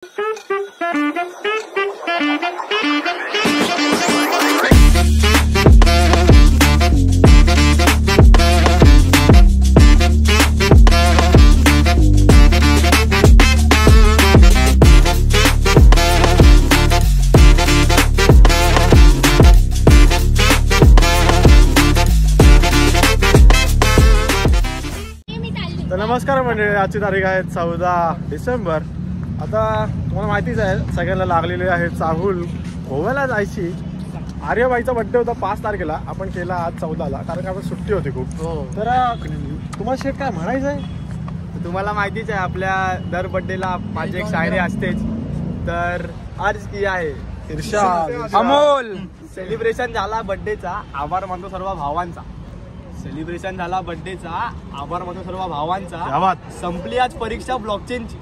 नमस्कार मंडळी, आजची तारीख आहे 14 डिसेंबर। आता तुम्हाला माहितीच आहे सगळ्यांना लागलेली आहे चाहूल गोव्याला जायची। आर्यबाईचा बर्थडे होता 5 तारखेला, आपण केला आज 14ला, कारण आपण सुट्टी होती खूप। तर तुम्हाला शेट काय म्हणायचं आहे? तुम्हाला माहितीच आहे आपल्या दर बर्थडेला माझी एक शायरी असतेच, तर अर्ज की आहे इर्षाद अमोल। सेलिब्रेशन झाला बर्थडेचा, आभार मानतो सर्व भावांचा। सेलिब्रेशन झाला बर्थडेचा, आभार मानतो सर्व भावांचा। संपली आज परीक्षा ब्लॉकचेनची,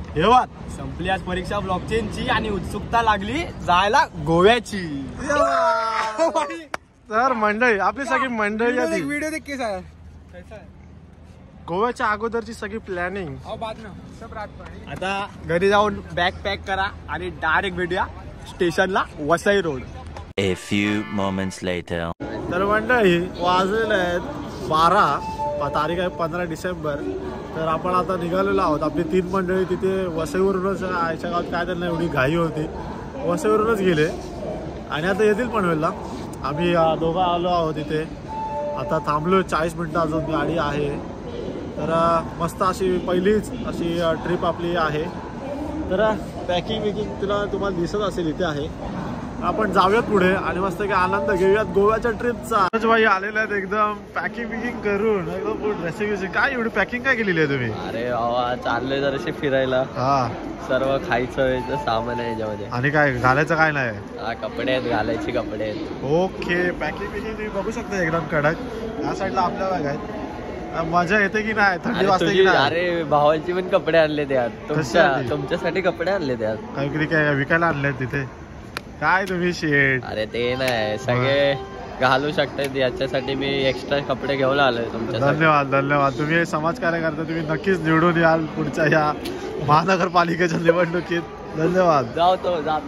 संपली आज परीक्षा ब्लॉकचेनची आणि उत्सुकता लागली जायला गोव्याची। तर मंडळी, आपली सगळी मंडळी आधी व्हिडिओ देख कैसा है, गोव्याच्या अगोदरची सगळी प्लॅनिंग आता घरी जाऊन बॅग पॅक करा आणि डायरेक्ट भेटूया स्टेशनला, Vasai road. A few moments later. तर मंडळी वाजलेले आहेत 12, तारीख आहे 15 डिसेंबर। तर आपण आता निघालेलो आहोत। आपली 3 मंडळी तिथे वसईवरूनच, आईच्या गावात काय त्यांना एवढी घाई होती, वसईवरूनच गेले आणि आता येतील पनवेलला। आम्ही दोघं आलो आहोत इथे, आता थांबलो 40 मिनटं, अजून गाडी आहे। तर मस्त अशी पहिलीच अशी ट्रिप आपली आहे। तर पॅकिंग विकिंग तुम्हाला दिसत असेल इथे आहे। आपण जाऊयात पुढे आणि मस्त काही आनंद घेऊयात गोव्याच्या ट्रिपचा। भाई आलेले आहेत एकदम पॅकिंग बिकिंग करून, एकदम फूड रेसिपी। काय एवढी पॅकिंग काय केलेली आहे तुम्ही? अरे बाबा, चाललोय जराशी फिरायला। सर्व खायचं सामान आहे याच्यामध्ये। आणि काय घालायचं काय नाही? कपडे आहेत, घालायचे कपडे आहेत। ओके, पॅकिंग बिकिंग तुम्ही बघू शकता एकदम कडक। या साईडला आपल्या बॅग आहेत। मजा येते की नाही? थंडी वाजते की नाही? अरे भावाची पण कपडे आणले त्यात, तुमच्यासाठी कपडे आणले त्यात। काहीतरी काय विकायला आणले तिथे? काय तुम्ही शेट? अरे ते नाही, सगळे घालू शकतात, याच्यासाठी मी एक्स्ट्रा कपडे घेऊन आलोय तुमच्या। धन्यवाद धन्यवाद। तुम्ही समाजकार्य करता, तुम्ही नक्कीच निवडून याल पुढच्या या महानगरपालिकेच्या निवडणुकीत। धन्यवाद। जातो जा।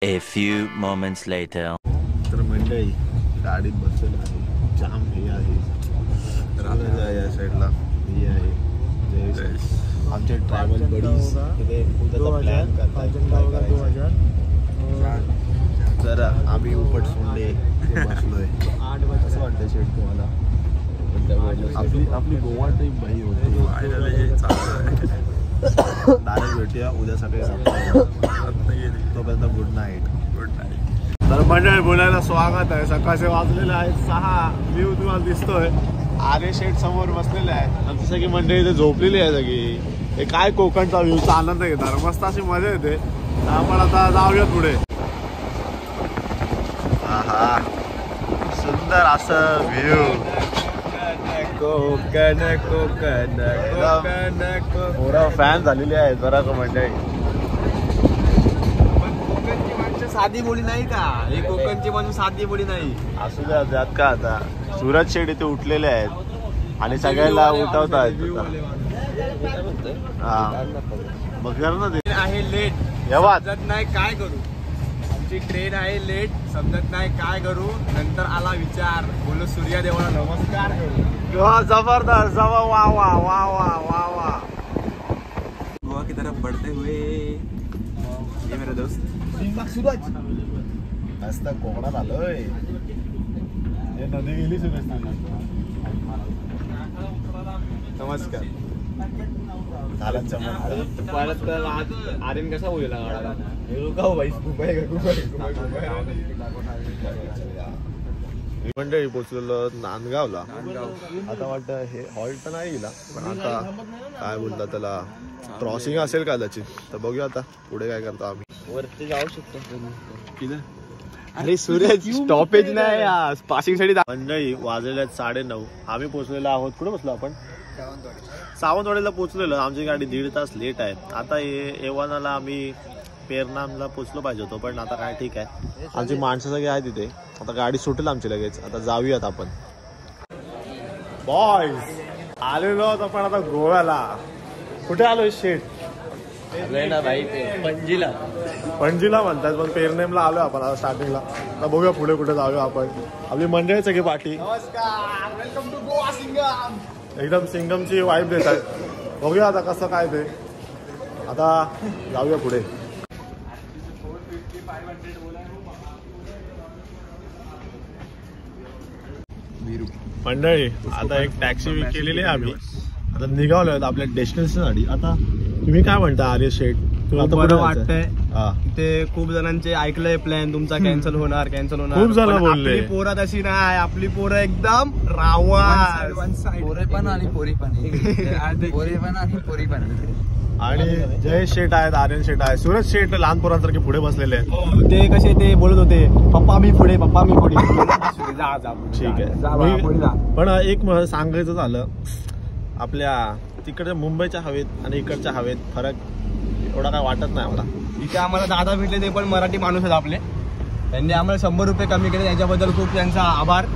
A few moments later. तर मंडळी गाडीत बसलेलं आहे, जाम हे आहे या साईडला हे आहे आमचे ट्रॅव्हल बडीज तिथे प्लॅन करतात। तर आम्ही उपट सोंडे बसलोय। कसं वाटतं शेट तुम्हाला? आपली गोवा ट्रिप भाई होती, डायरेक्ट भेटूया उद्या सकाळी। तोपर्यंत गुड नाईट। तर मंडळी बोलायला स्वागत आहे। सकाळचे वाजलेले आहेत 6। व्ह्यू तुम्हाला दिसतोय, आर्य शेट समोर बसलेले आहेत। आमची सगळी मंडळी इथे झोपलेली आहे सगळी। हे काय कोकणचा व्ह्यूचा आनंद घेणार, मस्त अशी मजा येते। आपण आता जाऊया पुढे। हा सुंदर असं व्ह्यू, पुरा फॅन झालेली आहे जरा मंडळी। कोकणची माणसं साधी बोली नाही का? हे कोकणची माणसं साधी बोली नाही। असू द्या त्यात का, आता सूरज शेट इथे उठलेले आहेत आणि सगळ्याला उठवत आहेत। मग कर ना ते आहे लेट, समजत नाही काय करू। आमची ट्रेन आहे लेट, समजत नाही काय करू। नंतर आला विचार, बोलो सूर्यदेवाला नमस्कार करू। जबरदस्त, वाह वाह वाह वाह वाह वाह। गोवा की तरफ बढ़ते हुए ये मेरे दोस्त सूरज मस्त कोकणात आलोय। हे नदी गेली सूरज। नमस्कार। झालं चमत्कार। परत आज आर्यन कसा बोलला गाडाला? मंडळी पोचलेलो नांदगावला। आता वाटतं हे हॉल्ट तर नाही गेला, पण आता काय बोलतात त्याला, क्रॉसिंग असेल कदाचित। तर बघूया आता पुढे काय करतो आम्ही। वरती जाऊ शकतो। अरे सूरज स्टॉपेज नाही, पासिंग साठी। मंडळी वाजलेले आहेत 9:30। आम्ही पोहोचलेलो आहोत, कुठे बसलो आपण? सावंतवाडीला पोहोचलेलो। आमची गाडी 1.5 तास लेट आहे। आता एव्हानाला आम्ही पेरनामला पोचलो पाहिजे होतो, पण आता काय ठीक आहे। आमची माणसं सगळी आहे तिथे। आता गाडी सुटेल आमची लगेच, आता जाऊयात आपण। बॉयज आलेलो आहोत आपण आता गोव्याला. कुठे आलोय शेट? ना भाई पणजीला. पणजीला म्हणतात पण पेरनेमला आलोय आपण आता स्टार्टिंगला. आता बघूया पुढे कुठे जाऊया आपण. आपली मंडळी सगळी पाठी नमस्कार, वेलकम टू गोवा सिंगम. एकदम सिंगमची वाईफ देतात. बघूया आता कसं काय ते. आता जाऊया पुढे. मंडळी आता एक टॅक्सी केलेली आहे आम्ही. आता निघालो आहेत आपल्या डेस्टिनेशन साठी. आता तुम्ही काय म्हणता आर्य शेठ? आता बरं वाटतंय. ते खूप जणांचे ऐकलंय प्लॅन तुमचा कॅन्सल होणार. खूप जण बोलले. आपली पोरं तशी नाही, आपली पोरं एकदम रावण. पोरे पण आणि पोरी पण. पोरे पण आणि पोरी पण. आणि जय शेठ आहेत, आर्यन शेठ आहे, सूरज शेठ लहान पोरांसारखे पुढे बसलेले आहेत. ते कसे ते बोलत होते पप्पा मी पुढे, पप्पा मी पुढे. जा जा ठीक आहे. पण एक सांगायचं झालं, आपल्या तिकडे मुंबईच्या हवेत आणि इकडच्या हवेत फरक एवढा काय वाटत नाही मला. इथे आम्हाला दादा भेटले, ते पण मराठी माणूस आहेत आपले. त्यांनी आम्हाला 100 रुपये कमी केले, त्याच्याबद्दल खूप त्यांचा आभार.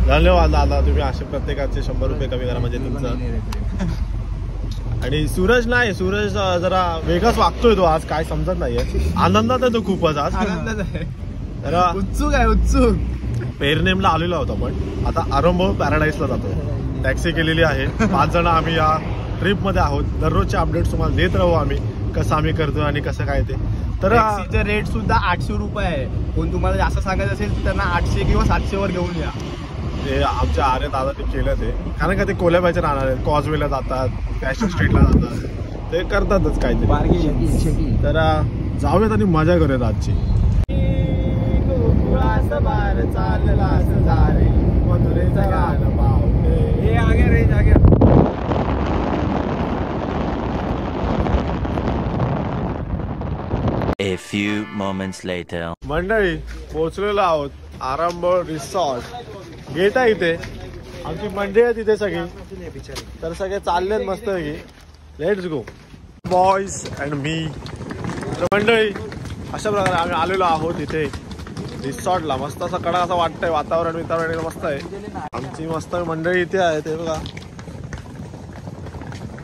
धन्यवाद दादा. तुम्ही असे प्रत्येकाचे 100 रुपये कमी करा म्हणजे तुमचं. आणि सूरज नाही, सूरज जरा वेगळाच वागतोय तो आज, काय समजत नाहीये. आनंदात आहे तो खूपच आज. आनंदात आहे, जरा उत्सुक आहे उत्सुक. पेरनेमला आलेलो आहोत आपण. आता आरंभ पॅराडाईजला जातो. टॅक्सी केलेली आहे. 5 जण आम्ही या ट्रिप मध्ये आहोत. दररोजचे अपडेट्स तुम्हाला देत राहू आम्ही, कसं आम्ही करतोय आणि कसं काय ते. तर टॅक्सीचं रेट सुद्धा 800 रुपये आहे. कोण तुम्हाला जास्त सांगायचं असेल तर त्यांना 800 किंवा 700 वर घेऊन या. ते आमच्या आर्य दादा ते केलं ते, कारण का ते कोल्याबाईचे राहणार आहेत. कॉजवेला जातात, फॅशन स्ट्रीटला जातात, ते करतातच काहीतरी. तर जाऊयात आणि मजा करूयात आजची. A few moments later. मंडळी पोहोचलेलो आहोत आरंभ रिसॉर्ट. गेट आहे इथे. आमची मंडळी आहे तिथे सगळी. तर सगळे चाललेत मस्त पैकी. लेट्स गो बॉयज अँड मी. मंडळी अशा प्रकारे आम्ही आलेलो आहोत इथे रिसॉर्टला. मस्त असं कडा असं वाटतंय. वातावरण मस्त आहे. आमची मस्त मंडळी इथे आहे. ते बघा,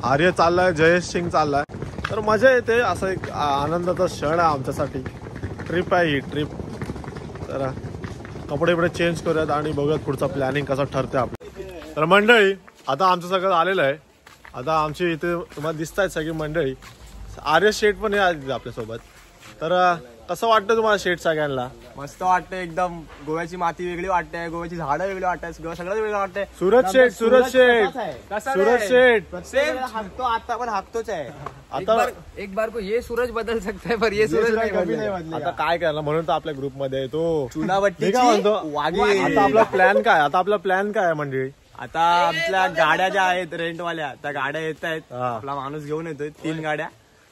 आर्य चाललाय, जयेश सिंग चाललाय. तर मजा येते. असं एक आनंदाचा क्षण आहे आमच्यासाठी. ट्रिप आहे ही ट्रिप. तर कपडे बिपडे चेंज करूयात आणि बघूयात पुढचा प्लॅनिंग कसा ठरते आपलं. तर मंडळी आता आमचं सगळं आलेलं आहे. आता आमची इथे तुम्हाला दिसत आहेत सगळी मंडळी. आर्य शेठ पण आहे आपल्यासोबत. तर कसं वाटतं तुम्हाला शेठ सगळ्यांना? मस्त वाटतंय एकदम. गोव्याची माती वेगळी वाटते, गोव्याची झाडं वेगळी वाटतात, सगळं वेगळं वाटतंय. सूरज शेठ हाकतो आता पण हाकतोच आहे. आता एक बार को ये सूरज बदल सकता है पर ये सूरज नहीं कभी बदलेगा. नाही आता काय करणार म्हणून तर आपल्या ग्रुप मध्ये आहे तो. चुनावट्टी वाघे. आता आपला प्लॅन काय? आहे मंडळी? आता आमच्या गाड्या ज्या आहेत रेंटवाल्या, त्या गाड्या येत आहेत. आपला माणूस घेऊन येतोय 3 गाड्या.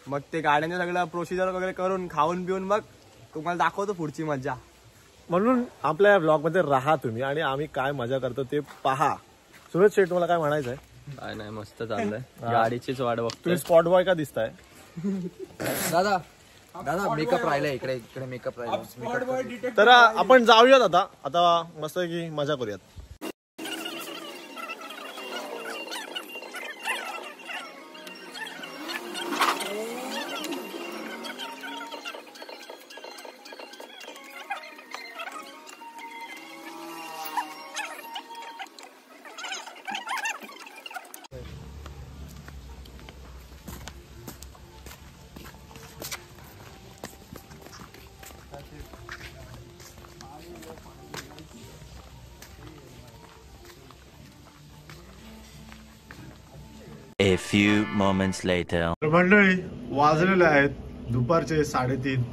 मग ते गाड्यांचं सगळं प्रोसिजर वगैरे करून खाऊन पिऊन मग तुम्हाला दाखवतो पुढची मजा. म्हणून आपल्या ब्लॉग मध्ये राहा तुम्ही आणि आम्ही काय मजा करतो ते पहा. सूरज शेठ मला काय म्हणायचं आहे? काय नाही, मस्त चाललंय. गाडीचीच वाट बघतोय. तुम्ही स्पॉट बॉय का दिसताय? दादा दादा मेकअप राहिलाय इकडे मेकअप राहिला. तर आपण जाऊयात आता मस्त की मजा करूयात. A few moments later. मंडळी वाजलेले आहेत दुपारचे 3:30.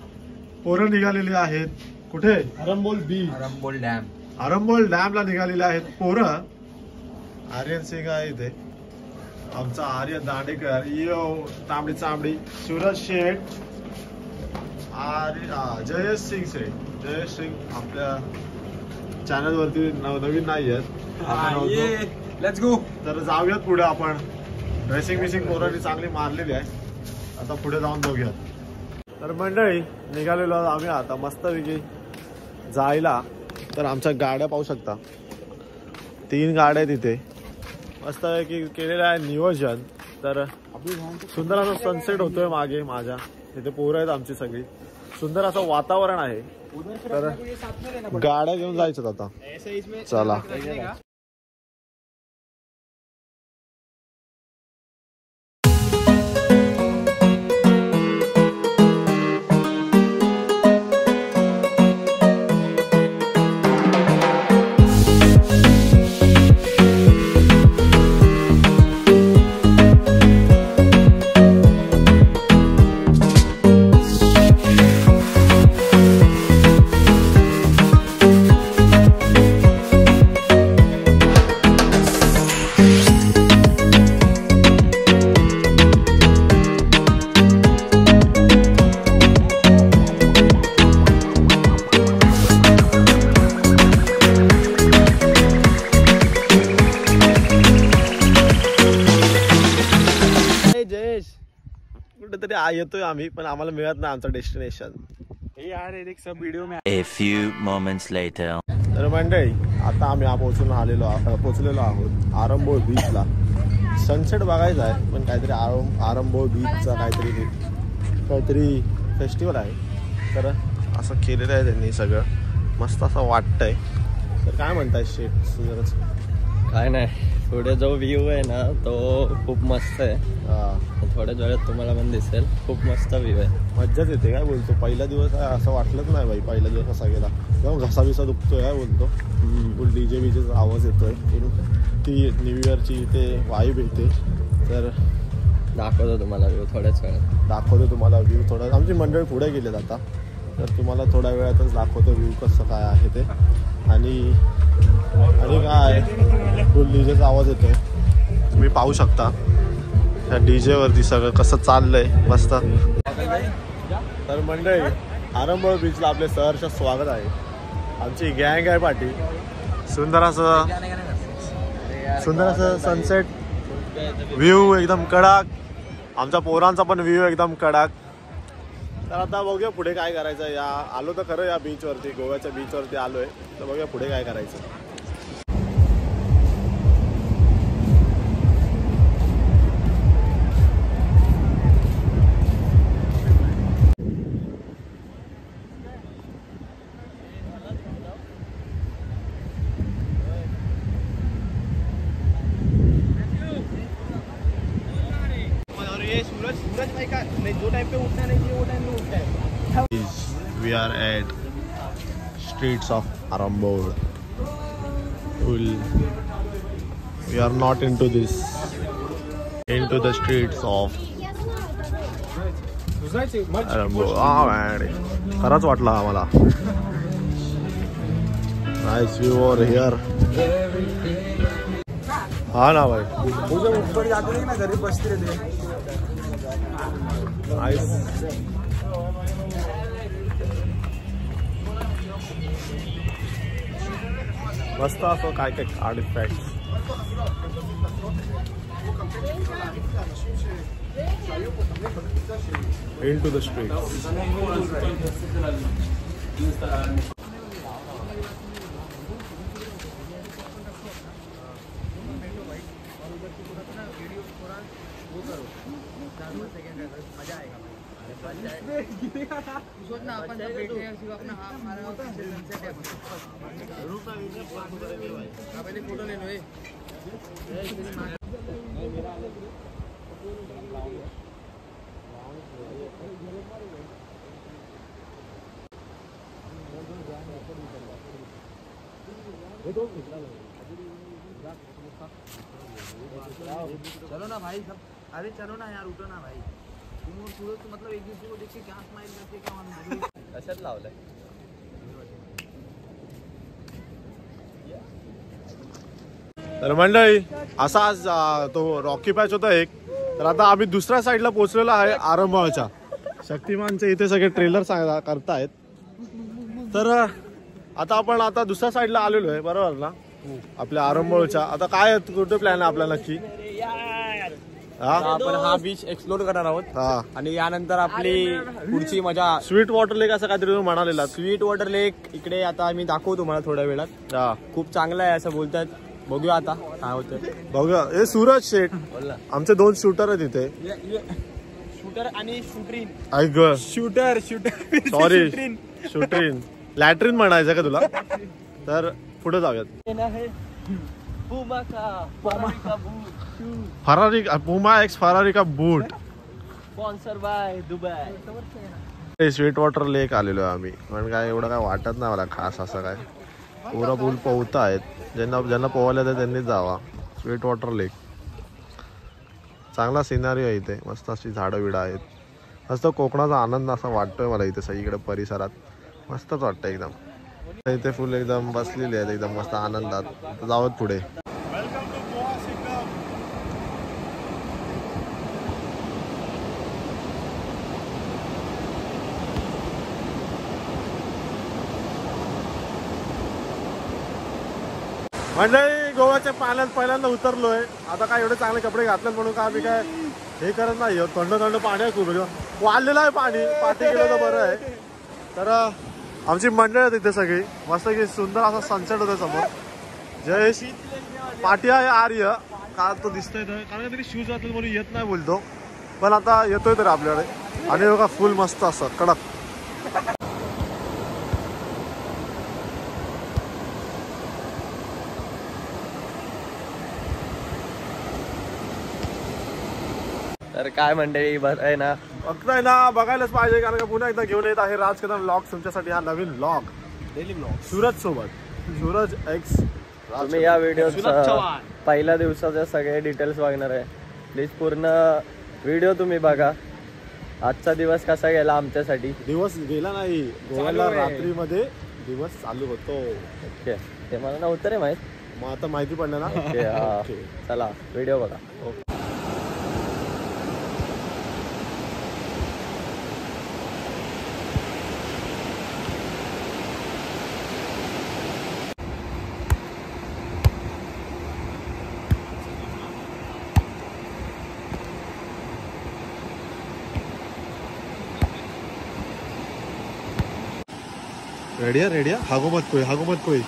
पोरं निघालेली आहेत. कुठे? आरंबोल डॅमला निघालेले आहेत पोरं. आर्यन सिंग आहे इथे. आमचा आर्य दांडेकर, तांबडी चांबडी, सूरज शेठ, जयेश सिंग आपल्या चॅनल वरती नवीन नाही आहेत. Let's go. तर जाऊयात पुढे आपण. ड्रेसिंग बिसिंग पोरांनी चांगली मारलेली आहे. आता पुढे जाऊन बघूयात. तर मंडळी निघालेलो आम्ही आता मस्तपैकी जायला. तर आमच्या गाड्या पाहू शकता. 3 गाड्या आहेत इथे. मस्त की केलेलं आहे नियोजन. तर सुंदर असा सनसेट होतोय मागे माझ्या तिथे. पोरं आहेत आमची सगळी. सुंदर असं वातावरण आहे. तर गाड्या घेऊन जायचं आता. चला कुठेतरी येतोय आम्ही पण आम्हाला मिळत नाही आमचं destination. A few moments later. तर मंडळी आता आम्ही पोहोचलेलो आहोत आरंभोळ बीचला. सनसेट बघायचा आहे पण काहीतरी आरंभोळ बीचचा काहीतरी फेस्टिवल आहे. तर असं केलेलं आहे त्यांनी सगळं. मस्त असं वाटतंय. तर काय म्हणताय शेट सुंदरच? काय नाही, पुढे जो व्ह्यू आहे ना तो खूप मस्त आहे. थोड्याच वेळात तुम्हाला पण दिसेल. खूप मस्त व्ह्यू आहे. मज्जाच येते. काय बोलतो, पहिला दिवस आहे असं वाटलंच नाही भाई. पहिला दिवस कसा गेला तेव्हा घसा बिसा दुखतोय. काय बोलतो, फुल डीजे बीजेचा आवाज येतोय. ती न्यू इयरची ते वाईब येते. तर दाखवतो तुम्हाला व्ह्यू थोड्याच वेळात. दाखवतो तुम्हाला व्ह्यू थोडा. आमची मंडळी पुढे गेलेत आता. तर तुम्हाला थोड्या वेळातच दाखवतो व्ह्यू कसं काय आहे ते. आणि काय फुल डीजेचा आवाज येतोय. तुम्ही पाहू शकता त्या डीजे वरती सगळं कसं चाललंय मस्त. तर मंडळी आरंभोळ बीचला आपले सहर्ष स्वागत आहे. आमची गँग आहे पाठी. सुंदर असं सनसेट व्ह्यू एकदम कडक. आमच्या पोरांचा पण व्ह्यू एकदम कडक. तर आता बघूया पुढे काय करायचं. या आलो तर खरं या बीचवरती, गोव्याच्या बीचवरती आलोय. तर बघूया पुढे काय करायचं. We are at streets of Arambol. We are not into the streets of Arambol. Man, खरंच वाटलं आम्हाला. Nice view over here. हाँ ना भाई. ऊपर जाते हैं ना, घर बसते रहते हैं. मस्त असं काय काय artefact. Into the streets. Photo ले लो. चलो ना भाई सब. अरे चलो ना यार, उठो ना भाई. तुम मतलब एक दूसरे को देख के क्या स्माइल करते क्या मालूम. कशात लावलंय? तर मंडळी असा आज तो रॉकी पॅच होता एक. तर आता आम्ही दुसऱ्या साईडला पोहोचलेलो आहे आरंभोळच्या. शक्तिमानचे इथे सगळे ट्रेलर करतायत. तर आता आपण दुसऱ्या साईडला आलेलो आहे बरोबर ना आपल्या आरंभोळच्या. आता काय कुठे प्लॅन आहे आपला नक्की? आपण हा बीच एक्सप्लोर करणार आहोत आणि यानंतर आपली पुढची मजा स्वीट वॉटर लेक असं काहीतरी तुम्ही म्हणालेला. स्वीट वॉटर लेक इकडे आता आम्ही दाखवू तुम्हाला थोड्या वेळात. खूप चांगलं आहे असं बोलतात. बघूया आता काय होतं. बघूया. हे सूरज शेठ आमचे 2 शूटर आहेत इथे. शूटर आणि शूटरीन. ऐक ग शूटर सॉरी शूटरीन लॅट्रिन म्हणायचं का तुला. तर पुढे जाऊयात. फरारी पुमा एक्स फरारी का boot sponsor by Dubai. Sweet water lake आलेलो आहे आम्ही. पण काय एवढं काय वाटत नाही मला खास असं काय. पुरा पूल पोहता आहेत. ज्यांना पोहायला येतं त्यांनीच जावा. स्वीट वॉटर लेक चांगला सिनारी आहे इथे. मस्त अशी झाडं बिडं आहेत. मस्त कोकणाचा आनंद असा वाटतोय मला इथे सगळीकडे परिसरात. मस्तच वाटतं एकदम. इथे फुल एकदम बसलेली आहेत एकदम मस्त आनंदात. जावत पुढे. मंडळी गोव्याच्या पाण्यात पहिल्यांदा उतरलोय. आता काय एवढे चांगले कपडे घातलेत म्हणून का आम्ही काय हे करत नाही. थंड थंड पाणी आहे. खूप वाढलेलं आहे पाणी. पाठी गेलं तर बरं आहे. तर आमची मंडळी आहे तिथे सगळी. मस्त की सुंदर असा सनसेट होता समोर. जयेश पाठी आहे आर्य का तो दिसतोय तर कारण तरी शूज घातले म्हणून येत नाही बोलतो. पण आता येतोय तर आपल्याकडे. आणि बघा फुल मस्त असं कडक. तर काय मंडळी बरं आहे ना. बघताय ना बघायलाच पाहिजे कारण का पुन्हा एकदा घेऊन येत आहे राज कदम व्लॉग तुमच्यासाठी. हा नवीन व्लॉग डेली ब्लॉग सूरज सोबत. सूरज एक्स तुम्ही या व्हिडिओ पहिल्या दिवसाचे सगळे डिटेल्स बघणार आहे. प्लीज पूर्ण व्हिडिओ तुम्ही बघा. आजचा दिवस कसा गेला आमच्यासाठी. दिवस गेला नाही गोव्याला रात्रीमध्ये दिवस चालू होतो. ओके ते मला नव्हतं रे माहित. मग आता माहिती पडलं ना. ओके हा चला व्हिडिओ बघा. रेडिया रेडिया हागो मत कोई हागो मत कोई.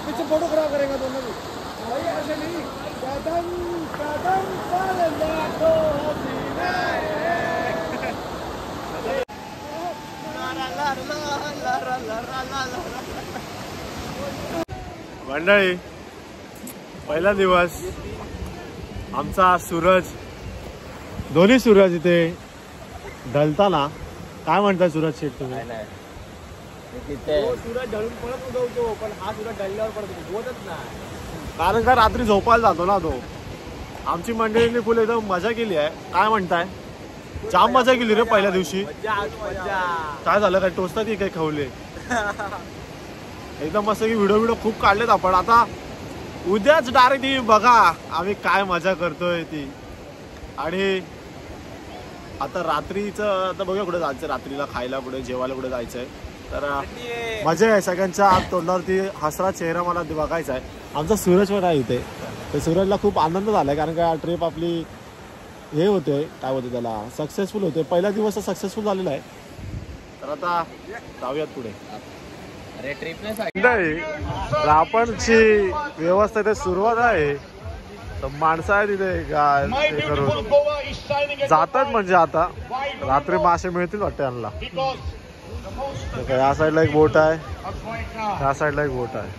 पीछे फोटो खराब करेगा दोनों भी. ऐसे नहीं. कदम कदम पर लाखों मंडळी पहिला दिवस आमचा सूरज दोन्ही सूरज इथे ढलताना. काय म्हणताय सूरज शेठ तुम्ही. सूरज ढळून परत उगवतो पण हा सूरज ढळल्यावर परत उगवतच नाही. कारण का रात्री झोपायला जातो ना तो. आमची मंडळीने फुल एकदम मजा केली आहे. काय म्हणताय. जाम मजा केली रे पहिल्या दिवशी. काय झालं काय टोचतात की काय खवले. एकदम मस्त की व्हिडिओ खूप काढलेत आपण. आता उद्याच डायरेक्ट बघा आम्ही काय मजा करतोय ती. आणि आता रात्रीचं आता बघूया कुठे जायचं. रात्रीला खायला कुठे जेवायला कुठे जायचंय. तर मजा आहे सगळ्यांच्या तोंडावरती हसरा चेहरा मला बघायचा आहे. आमचा सूरज पण आहे इथे. तर सूरजला खूप आनंद झालाय कारण का ट्रिप आपली हे होते काय होते त्याला सक्सेसफुल होते. पहिला दिवस सक्सेसफुल झालेला आहे. तर आता जाऊयात पुढे. अरे ट्रिपने रापणची व्यवस्था इथे सुरुवात आहे. तर माणसं आहेत तिथे काय करून जातात म्हणजे आता रात्री मासे मिळतील वाटते यांना. या साईडला एक बोट आहे. त्या साईडला एक बोट आहे.